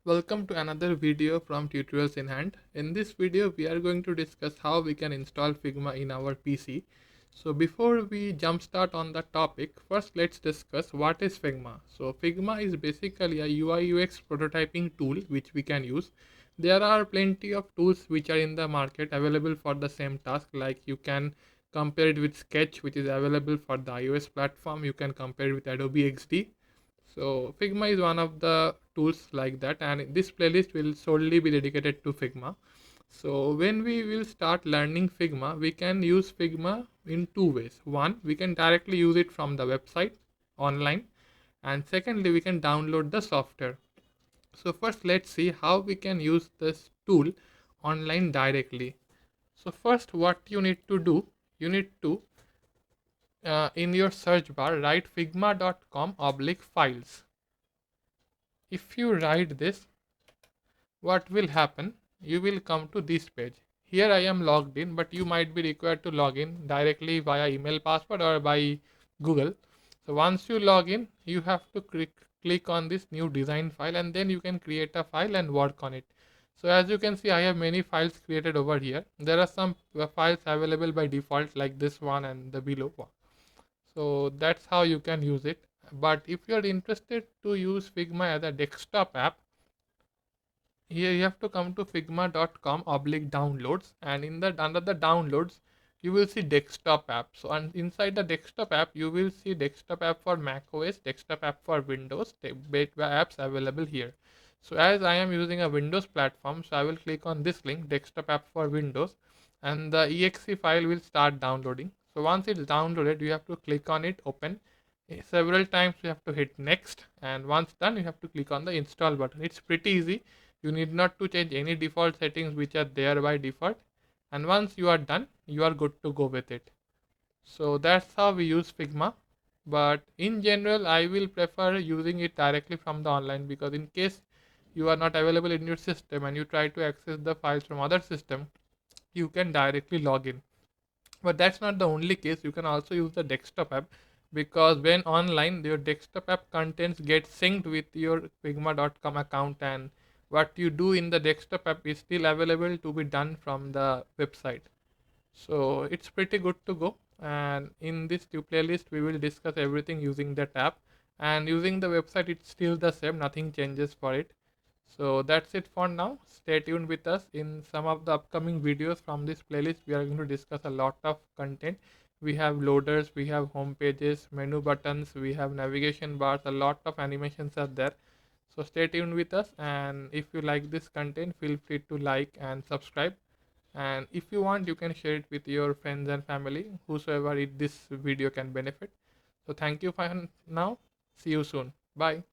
Welcome to another video from Tutorials in Hand. In this video, we are going to discuss how we can install Figma in our PC. So before we jumpstart on the topic, first let's discuss what is Figma. So Figma is basically a UI UX prototyping tool which we can use. There are plenty of tools which are in the market available for the same task. Like you can compare it with Sketch, which is available for the iOS platform. You can compare it with Adobe XD. So Figma is one of the tools like that, and this playlist will solely be dedicated to Figma. So when we will start learning Figma, we can use Figma in two ways. One, we can directly use it from the website online, and secondly, we can download the software. So first, let's see how we can use this tool online directly. So first, what you need to do, you need to in your search bar write figma.com/files. If you write this, what will happen? You will come to this page. Here I am logged in, but you might be required to log in directly via email password or by Google. So once you log in, you have to click on this new design file, and then you can create a file and work on it. So as you can see, I have many files created over here. There are some files available by default like this one and the below one. So that's how you can use it. But if you're interested to use Figma as a desktop app, here you have to come to figma.com/downloads, and in the under the downloads you will see desktop app. So and inside the desktop app you will see desktop app for Mac OS, desktop app for Windows, apps available here. So as I am using a Windows platform, so I will click on this link, desktop app for Windows, and the exe file will start downloading. So once it's downloaded, you have to click on it, open. Several times you have to hit next, and once done you have to click on the install button. It's pretty easy. You need not to change any default settings which are there by default, and once you are done, you are good to go with it. So that's how we use Figma. But in general, I will prefer using it directly from the online, because in case you are not available in your system and you try to access the files from other system, you can directly log in. But that's not the only case. You can also use the desktop app, because when online, your desktop app contents get synced with your figma.com account, and what you do in the desktop app is still available to be done from the website. So it's pretty good to go. And in this two playlist, we will discuss everything using that app, and using the website. It's still the same, nothing changes for it. So that's it for now. Stay tuned with us. In some of the upcoming videos from this playlist, we are going to discuss a lot of content. We have loaders, we have home pages, menu buttons, we have navigation bars, a lot of animations are there. So stay tuned with us, and if you like this content, feel free to like and subscribe. And if you want, you can share it with your friends and family, whosoever this video can benefit. So thank you for now. See you soon. Bye.